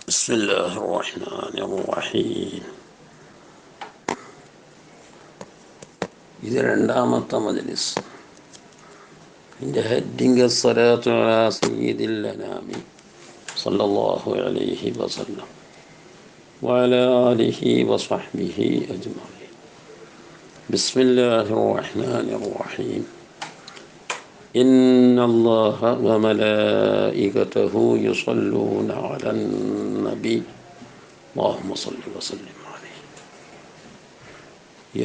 بسم الله الرحمن الرحيم. ഇത് രണ്ടാമത്തെ മജ്‌ലിസ്. ഇതിൻ്റെ ഹെഡിങ് സ്വലാത്തു അലാ സയ്യിദിൽ അനാമി സല്ലല്ലാഹു അലൈഹി വസല്ലം വഅലാ ആലിഹി വസഹ്ബിഹി അജ്മഈൻ. ബിസ്മില്ലാഹിർ റഹ്മാനിർ റഹീം. ഇന്നല്ലാഹ വമലായികതഹു യുസല്ലൂന അലൻ നബി اللهم صل وسلم عليه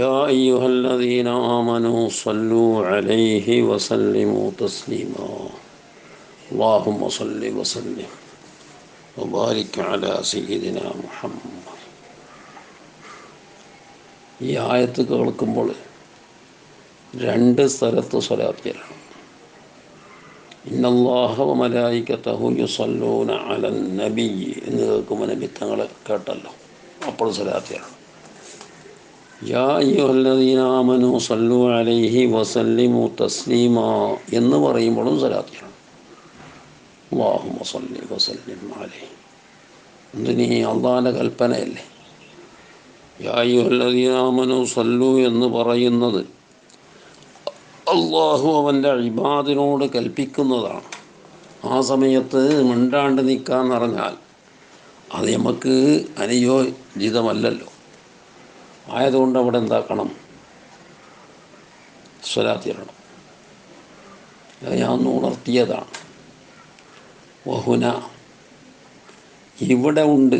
يا أيها الذين آمنوا صلوا عليه وسلموا تسليما اللهم صل وسلم وبارك على سيدنا محمد. ഈ ആയത്ത് കേൾക്കുമ്പോൾ രണ്ട് സ്ഥലത്ത് സ്വലാത്ത് ചൊല്ലണം. ഇന്നല്ലാഹ വമലായികതഹു യുസല്ലൂന അലൻ നബി എന്ന് കേൾക്കുമ്പോൾ നബി തങ്ങൾ കേട്ടല്ലോ, അപ്പോൾ സ്വലാത്ത് ചൊല്ലണം. യാ അയ്യുഹല്ലദീന ആമനൂ സല്ലു അലൈഹി വസല്ലിമു തസ്ലീമാ എന്ന് പറയുമ്പോഴും സ്വലാത്ത് ചൊല്ലണം. അല്ലാഹുമ്മ സല്ലി വസല്ലിം അലൈഹി. എന്തിനീ അള്ളാഹിൻ്റെ കൽപ്പനയല്ലേ. യാ അയ്യുഹല്ലദീന ആമനൂ സല്ലു എന്ന് പറയുന്നത് അള്ളാഹു അവൻ്റെ ഇബാദിനോട് കൽപ്പിക്കുന്നതാണ്. ആ സമയത്ത് മിണ്ടാണ്ട് നിൽക്കാന്ന് പറഞ്ഞാൽ അത് നമുക്ക് അനുയോജിതമല്ലല്ലോ. ആയതുകൊണ്ട് അവിടെ എന്താക്കണം? സ്വലാത്ത് ചൊല്ലണം. ഞാൻ ഉണർത്തിയതാണ്. വഹുന ഇവിടെ ഉണ്ട്.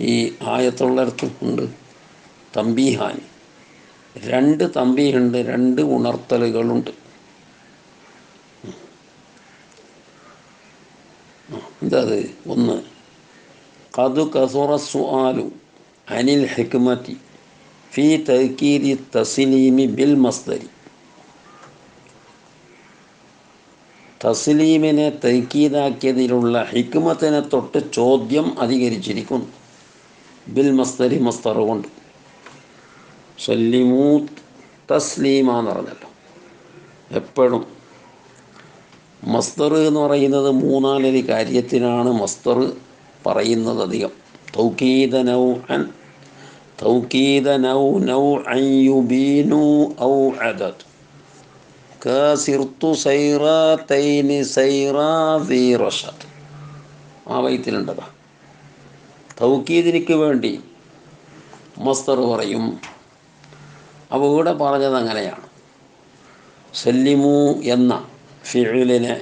ഈ ആയത്തുള്ളടത്ത് ഉണ്ട് തമ്പീഹാനി. രണ്ട് തമ്പീഹുണ്ട്, രണ്ട് ഉണർത്തലുകളുണ്ട്. എന്തത്? ഒന്ന്, ഖദ് കസുറ സുആലു അനിൽ ഹിക്മതി ഫീ തഅ്കീദി തസ്ലീമി ബിൽ മസ്ദരി. തസ്ലീമിനെ തഅ്കീദാക്കിയതിലുള്ള ഹിക്മത്തിനെ തൊട്ട് ചോദ്യം അധികരിച്ചിരിക്കുന്നു. ബിൽ മസ്ദരി, മസ്ദർ കൊണ്ട്. സല്ലിമൂ തസ്ലീമ എന്ന് പറഞ്ഞല്ലോ. എപ്പോഴും മസ്ദർ എന്ന് പറയുന്നത് മൂന്നാലൊരു കാര്യത്തിനാണ് മസ്ദർ പറയുന്നത് അധികം. തൗകീദ നൗഅൻ യുബീനു ഔ അദദ് കസിർതു സൈറാതൈനി സൈറാ ദീ റഷദ്. ആ വൈത്തിലുണ്ടതാ. തൗകീദിനിക്ക് വേണ്ടി മസ്ദർ പറയും. അപ്പോൾ ഇവിടെ പറഞ്ഞത് അങ്ങനെയാണ്. സല്ലിമു എന്ന ഫിഇലിനെ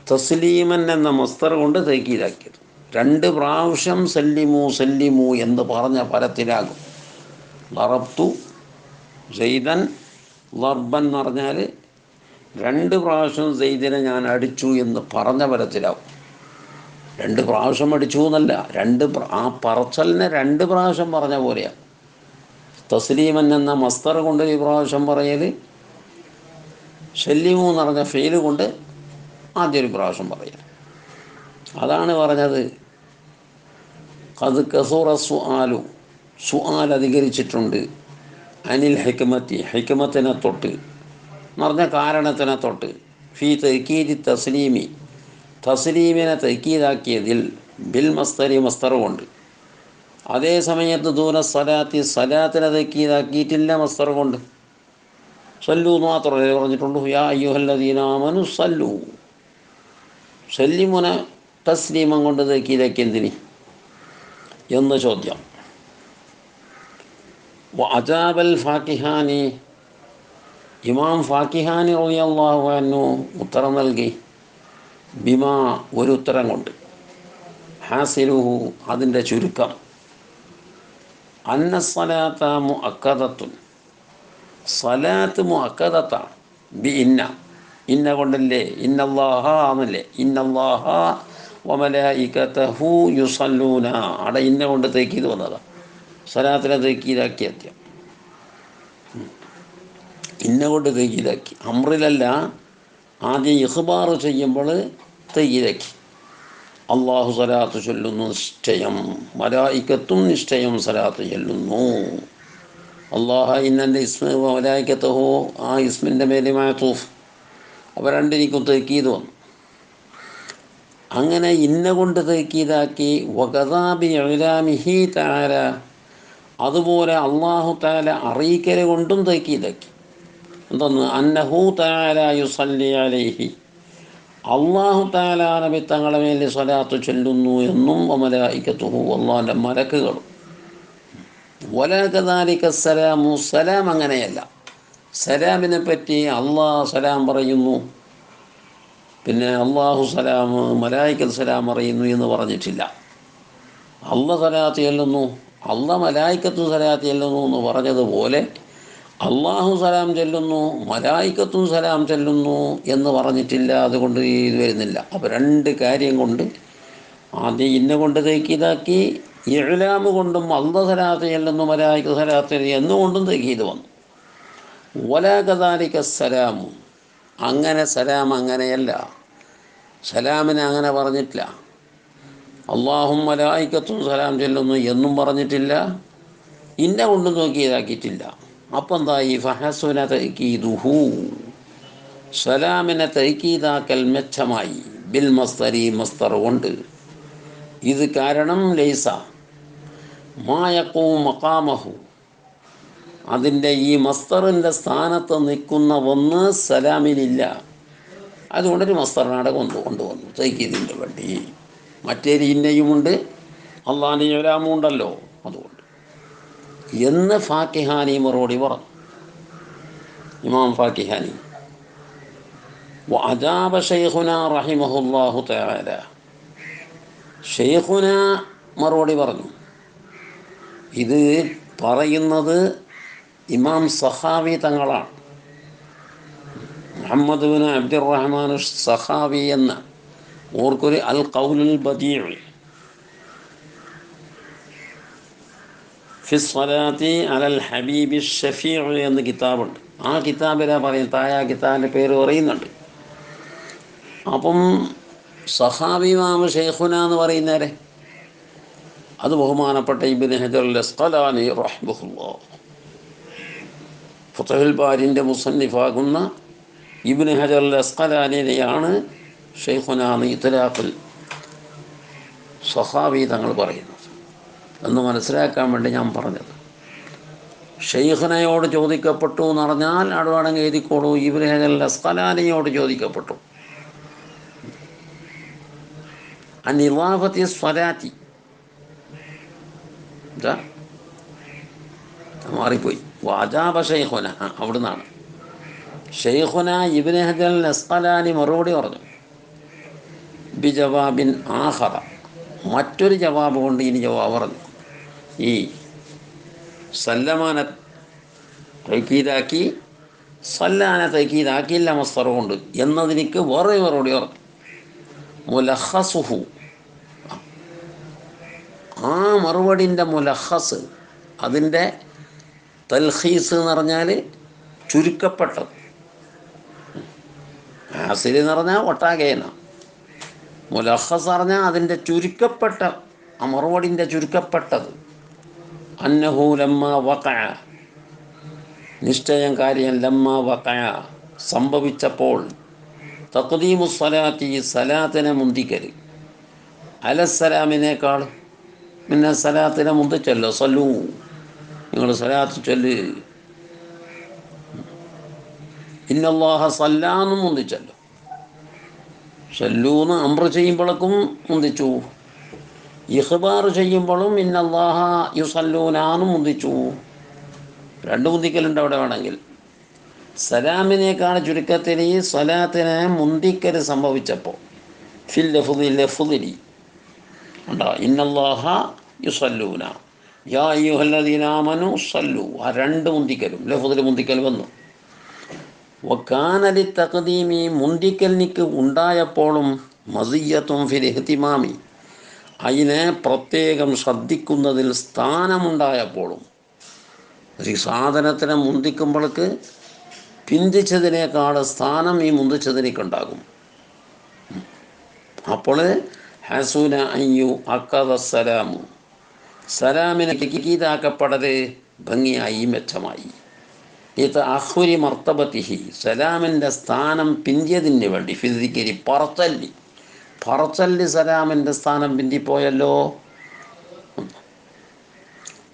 തസ്ലീമൻ എന്ന മസ്ദർ കൊണ്ട് തൗകീദാക്കിയത്. രണ്ട് പ്രാവശ്യം സല്ലിമു എന്ന് പറഞ്ഞ ഫലത്തിലാകും. ലറബ്തു സെയ്ദൻ ലർബൻ എന്ന് പറഞ്ഞാൽ രണ്ട് പ്രാവശ്യം സെയ്ദിനെ ഞാൻ അടിച്ചു എന്ന് പറഞ്ഞ ഫലത്തിലാവും. രണ്ട് പ്രാവശ്യം അടിച്ചു എന്നല്ല, ആ പറച്ചലിനെ രണ്ട് പ്രാവശ്യം പറഞ്ഞ പോലെയാണ്. തസ്ലീമൻ എന്ന മസ്ദർ കൊണ്ട് ഈ പ്രാവശ്യം പറയൽ, സല്ലിമു എന്ന് പറഞ്ഞ ഫെയില് കൊണ്ട് ആദ്യം ഒരു പ്രാവശ്യം പറയൽ. അതാണ് പറഞ്ഞത്. ഖദ് കസുറ സുആലു, സുആൽ അധികരിച്ചിട്ടുണ്ട്. അനിൽ ഹിക്മത്തി, ഹിക്മത്തിനെ തൊട്ട് എന്ന് പറഞ്ഞ കാരണത്തിനെ തൊട്ട്. ഫീ തഅ്കീദി തസ്ലീമി, തസ്ലീമിനെ തഅ്കീദാക്കിയതിൽ ബിൽ മസ്ദരി, മസ്ദർ കൊണ്ട്. അതേ സമയത്ത് ദൂന സലാത്തി, സലാത്തിനെ തഅ്കീദാക്കിയിട്ടില്ല മസ്ദർ കൊണ്ട്. സല്ലു എന്ന് മാത്രമല്ലേ പറഞ്ഞിട്ടുള്ളൂ. യാ അയ്യുഹല്ലദീന ആമനു സല്ലു. സല്ലിമുനെ തസ്ലീമം കൊണ്ട് തഅ്കീദാക്കി എന്തിന് എന്ന് ചോദ്യം. അജാബൽ ഫാക്കിഹാനി, ഇമാം ഫാക്കിഹാനി റളിയല്ലാഹു അൻഹു ഉത്തരം നൽകി. ബിമാ, ഒരു ഉത്തരം കൊണ്ട്. ഹാസിലുഹു, അതിൻ്റെ ചുരുക്കം. അന്ന സ്വലാത്ത മുഅക്കദത്തുൻ, സ്വലാത്ത് മുഅക്കദത്താണ്. ബി ഇന്ന കൊണ്ടല്ലേ. ഇന്നല്ലാഹ എന്നല്ലേ. ഇന്നല്ലാഹ വമലായികതഹു യുസല്ലൂന. അവിടെ ഇന്ന കൊണ്ട് തേക്കീത് വന്നതാണ്. സ്വലാത്തിനെ തേക്കീതാക്കി ആദ്യം. ഇന്ന കൊണ്ട് തേക്കീതാക്കി. അമ്രിലല്ല, ആദ്യം ഇഖ്ബാർ ചെയ്യുമ്പോൾ തേക്കീതാക്കി. അള്ളാഹു സ്വലാത്ത് ചൊല്ലുന്നു നിശ്ചയം, മലായികത്തും നിശ്ചയം സ്വലാത്ത് ചൊല്ലുന്നു. അള്ളാഹ ഇന്നൻ്റെ ഇസ്മ മലായികത്തഹു, ആ ഇസ്മിൻ്റെ മേലെ മാതൂഫ്. അവ രണ്ടിനിക്കും തേക്കീത് വന്നു. അങ്ങനെ ഇന്ന കൊണ്ട് തേക്കീതാക്കി വകദാബി ഇലാമിഹി തആല, അതുപോലെ അള്ളാഹു തആല അറിയിക്കൽ കൊണ്ടും തേക്കീതാക്കി. എന്തൊന്ന്? അന്നഹു തആല യുസല്ലി അലൈഹി, അള്ളാഹു തആല നബി തങ്ങളുടെ മേൽ സ്വലാത്ത് ചൊല്ലുന്നു എന്നും വമലായികത്തുഹു, അള്ളാഹിൻ്റെ മലക്കുകളും. വലാ കദാലിക സലാമു, സലാം അങ്ങനെയല്ല. സലാമിനെ പറ്റി അള്ളാഹ് സലാം പറയുന്നു, പിന്നെ അള്ളാഹു സലാം മലായിക്കത്ത് സലാം അറിയുന്നു എന്ന് പറഞ്ഞിട്ടില്ല. അള്ളാഹ് സലാത്ത് ചെല്ലുന്നു, അള്ളാഹ് മലായിക്കത്തും സലാത്ത് ചെല്ലുന്നു എന്ന് പറഞ്ഞതുപോലെ അള്ളാഹു സലാം ചെല്ലുന്നു മലായിക്കത്തും സലാം ചെല്ലുന്നു എന്ന് പറഞ്ഞിട്ടില്ല. അതുകൊണ്ട് ഇത് വരുന്നില്ല. അപ്പോൾ രണ്ട് കാര്യം കൊണ്ട്, ആദ്യം ഇന്ന കൊണ്ട് തേക്കീതാക്കി, ഇഅ്ലാമ് കൊണ്ടും അള്ളാഹ് സലാത്ത് ചെല്ലുന്നു മലായിക്കത്ത് സലാത്ത് എന്നുകൊണ്ടും തേക്കീത് വന്നു. വലാ കദാലിക സലാമു, അങ്ങനെ സലാം അങ്ങനെയല്ല. സലാമിനെ അങ്ങനെ പറഞ്ഞിട്ടില്ല. അള്ളാഹും മലായിക്കത്തും സലാം ചെല്ലുന്നു എന്നും പറഞ്ഞിട്ടില്ല, ഇന്ന കൊണ്ടും നോക്കിയതാക്കിയിട്ടില്ല. അപ്പം എന്തായി? ഫഹസുന തഅ്കീദുഹു, സലാമിനെ തഅ്കീദാക്കൽ മെച്ചമായി. ബിൽ മസ്തരി, മസ്തർ കൊണ്ട്. ഇത് കാരണം ലൈസ മാ യഖൂമു മഖാമഹു, അതിൻ്റെ ഈ മസ്തറിൻ്റെ സ്ഥാനത്ത് നിൽക്കുന്ന ഒന്ന് സലാമിലില്ല. അതുകൊണ്ടൊരു മസ്തറിനാടെ കൊണ്ടുവന്നു തൈക്കീദിൻ്റെ വേണ്ടി. മറ്റേത് ഇന്നയുമുണ്ട്, അള്ളാഹിൻ്റെ ഇലാമും ഉണ്ടല്ലോ, അതുകൊണ്ട് എന്ന് ഫാക്കിഹാനി മറുപടി പറഞ്ഞു. ഇമാം ഫാക്കിഹാനി വഅജാബ ശൈഖുനാ റഹിമഹുല്ലാഹു തആല, ശൈഖുന മറുപടി പറഞ്ഞു. ഇത് പറയുന്നത് ഇമാം സഖാവി തങ്ങളാണ്. മുഹമ്മദ് ബിൻ അബ്ദുറഹ്മാൻ സഖാവി എന്ന, ഓർക്കൊരു അൽ ഖൗലുൽ ബദീഉ ഫി സ്വലാത്തി അലൽ ഹബീബി ഷഫീഉ എന്ന കിതാബുണ്ട്. ആ കിതാബിലാണ് പറയുന്നത്, താഴെ ആ കിതാബിൻ്റെ പേര് പറയുന്നുണ്ട്. അപ്പം സഖാവി ഇമാം ശൈഖുന എന്ന് പറയുന്നവരെ അത് ബഹുമാനപ്പെട്ട ഇബ്നു ഹജർ അൽ അസ്ഖലാനി റഹിമഹുല്ലാഹ്, ഫത്ഹുൽ ബാരിൻ്റെ മുസന്നിഫാകുന്ന ഇബ്നു ഹജർ അൽ അസ്ഖലാനിനെയാണ് ശൈഖുന ഇത്ലാഖുൽ സഖാവി തങ്ങൾ പറയുന്നത് എന്ന് മനസ്സിലാക്കാൻ വേണ്ടി ഞാൻ പറഞ്ഞത്. ഷെയ്ഖുനയോട് ചോദിക്കപ്പെട്ടു എന്ന് പറഞ്ഞാൽ അവിടെ വേണമെങ്കിൽ എഴുതിക്കോളൂ, ഇബ്നു ഹജർ അൽ അസ്ഖലാനിയോട് ചോദിക്കപ്പെട്ടു. അൻ ഇളാഫത്തി സ്വലാത്തി, മാറിപ്പോയി. വാജാബ ഷെയ്ഖുന, അവിടുന്നാണ്. ഷെയ്ഖുന ഇബ്നു ഹജർ അൽ അസ്ഖലാനി മറുപടി പറഞ്ഞു. ബി ജവാബിൻ ആഖറ, മറ്റൊരു ജവാബ് കൊണ്ട് ഇനി ജവാബ് പറഞ്ഞു. ഈ സല്ലമാനെ തൈക്കീതാക്കി, സല്ലാനെ തൈക്കീതാക്കിയില്ല മസ്തർ കൊണ്ട് എന്നതിനിക്ക് വേറെ മറുപടി പറഞ്ഞു. മുലഖസുഹു, ആ മറുപടിൻ്റെ മുലഖസ്, അതിൻ്റെ തൽഖീസ് എന്ന് പറഞ്ഞാൽ ചുരുക്കപ്പെട്ടത്, ഹാസിൽ എന്ന് പറഞ്ഞാൽ ഒട്ടാകേന, മുലഖസ് പറഞ്ഞാൽ അതിൻ്റെ ചുരുക്കപ്പെട്ട, ആ മറുപടിൻ്റെ ചുരുക്കപ്പെട്ടത്. അന്നഹു ലമ്മ വഖഅ, നിശ്ചയം കാര്യം, ലമ്മ വഖഅ സംഭവിച്ചപ്പോൾ, തഖ്ദീമു സ്വലാത്തി സലാത്തിനെ മുന്തിക്കൽ, അലസ്സലാമിനേക്കാൾ പിന്നെ സലാത്തിനെ മുന്തിച്ചല്ലോ, സല്ലു നിങ്ങൾ സലാത്ത് ചൊല്ല്, ഇന്നല്ലാഹ സല്ലാന്നും മുന്തിച്ചല്ലോ, സല്ലൂന്ന് അംറ് ചെയ്യുമ്പോഴേക്കും മുന്തിച്ചു, ഇഖ്ബാർ ചെയ്യുമ്പോഴും ഇന്നല്ലാഹ യുസല്ലൂനാന്നും മുന്തിച്ചു. രണ്ട് മുന്തിക്കലുണ്ട് അവിടെ വേണമെങ്കിൽ. സലാമിനേക്കാൾ ചുരുക്കത്തിൽ ഈ സ്വലാത്തിനെ മുന്തിക്കൽ സംഭവിച്ചപ്പോൾ ഫിൽ ലഫ്ദിലി ഉണ്ടോ, ഇന്നല്ലാഹ യുസല്ലൂന യാ അയ്യുഹല്ലദീന ആമനു സല്ലു, ആ രണ്ട് മുന്തിക്കലും ലഫ്ദിൽ മുന്തിക്കൽ വന്നു. വക്കാനലി തഖ്ദീമി, മുന്തിക്കലിനിക്ക് ഉണ്ടായപ്പോഴും മസിയ്യത്തും ഫിൽ ഇഹ്തിമാമി, അതിനെ പ്രത്യേകം ശ്രദ്ധിക്കുന്നതിൽ സ്ഥാനമുണ്ടായപ്പോഴും. ഒരു സാധനത്തിനെ മുന്തിക്കുമ്പോഴേക്ക് പിന്തിച്ചതിനേക്കാൾ സ്ഥാനം ഈ മുന്തിച്ചതിനേക്കുണ്ടാകും. അപ്പോൾ ഹസുന അയ്യു അക്കദ സലാമു, സലാമിനെ കിതാക്കപ്പെടല് ഭംഗിയായി, മെച്ചമായി. ഇത് അഹുരി മർത്തബത്തിഹി, സലാമിൻ്റെ സ്ഥാനം പിന്തിയതിന് വേണ്ടി, ഫിസിക്കലി പറത്തല്ലി പറച്ചല്ലി സലാമിൻ്റെ സ്ഥാനം പിന്തിപ്പോയല്ലോ.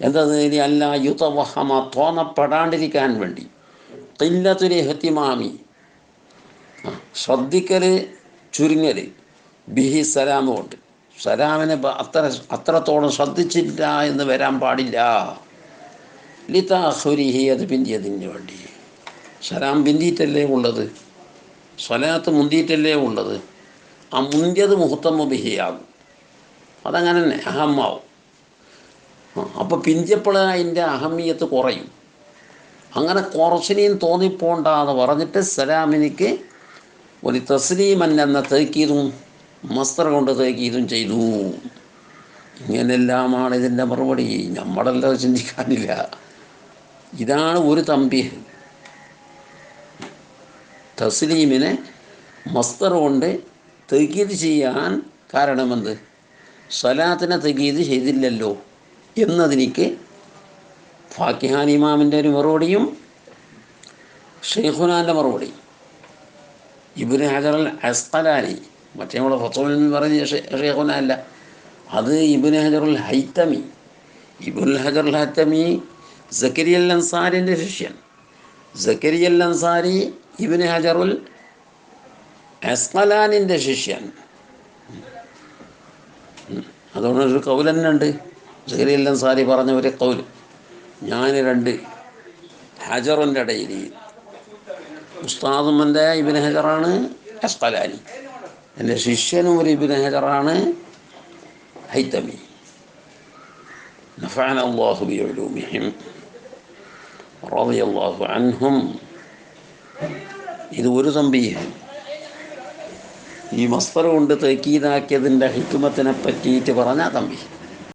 എന്തത്? ഇനി അല്ല യുതവഹമ, തോന്നപ്പെടാണ്ടിരിക്കാൻ വേണ്ടി, ഖില്ലത്തുൽ ഇഹ്തിമാമി, ശ്രദ്ധിക്കൽ ചുരുങ്ങൽ, ബിഹി സലാം കൊണ്ട്, സലാമിനെ അത്രത്തോളം ശ്രദ്ധിച്ചില്ല എന്ന് വരാൻ പാടില്ല. ലിതാഖുരിഹി, അത് പിന്തിയതിന് വേണ്ടി. സലാം പിന്തിയിട്ടല്ലേ ഉള്ളത്, സ്വലാത്ത് മുന്തിയിട്ടല്ലേ ഉള്ളത്. ആ മുന്തിയത് മുഹ്തമ ബിഹിയാകും, അതങ്ങനെ തന്നെ അഹമ്മാവും. അപ്പോൾ പിന്തിയപ്പോൾ അതിൻ്റെ അഹമ്മിയത്ത് കുറയും. അങ്ങനെ കുറച്ചിനെയും തോന്നിപ്പോണ്ടാന്ന് പറഞ്ഞിട്ട് സലാമിനിക്ക് ഒരു തസ്ലീമൻ എന്ന തേക്കീതും മസ്തർ കൊണ്ട് തേക്കീതും ചെയ്തു. ഇങ്ങനെല്ലാമാണ് ഇതിൻ്റെ മറുപടി. നമ്മളെല്ലാം ചിന്തിക്കാനില്ല. ഇതാണ് ഒരു തമ്പീഹ്. തസ്ലീമിനെ മസ്തർ കൊണ്ട് തകീത് ചെയ്യാൻ കാരണമെന്ത്? സ്വലാത്തിനെ തകീത് ചെയ്തില്ലല്ലോ എന്നതിനിക്ക് ഫാക്കിഹാൻ ഇമാമിൻ്റെ ഒരു മറുപടിയും ഷെയ്ഖുനാൻ്റെ മറുപടി. ഇബ്നു ഹജർ അൽ അസ്ഖലാനി, മറ്റേ നമ്മുടെ ഫത്വയിൽ എന്ന് പറഞ്ഞ ഷെയ്ഖുന അല്ല, അത് ഇബ്നു ഹജർ അൽ ഹൈത്തമി. ഇബ്നുൽ ഹജർ അൽ ഹൈത്തമി സക്കരിയ അൽ അൻസാരിൻ്റെ ശിഷ്യൻ. സക്കരിയ അൽ അൻസാരി ഇബ്നു ഹജറുൽ അസ്ഖലാനിൻ്റെ ശിഷ്യൻ. അതുകൊണ്ടൊരു കൗൽ തന്നെ ഉണ്ട്. സക്കരിയ അൽ അൻസാരി പറഞ്ഞ ഒരു കൗൽ, ഞാൻ രണ്ട് ഹജറിൻ്റെ ഇടയിൽ, ഉസ്താദും എൻ്റെ ഇബ്നു ഹജറാണ് അസ്ഖലാനി, എൻ്റെ ശിഷ്യനും ഒരു ഇബ്നു ഹജറാണ് ഹൈത്തമി. നഫഅന അല്ലാഹു ബിഉലൂമിഹിം റളിയല്ലാഹു അൻഹും. ഇത് ഒരു തമ്പീഹ്. ഈ മസ്തർ കൊണ്ട് തക്കീതാക്കിയതിൻ്റെ ഹിക്മത്തിനെ പറ്റിയിട്ട് പറഞ്ഞ തമ്പീഹ്.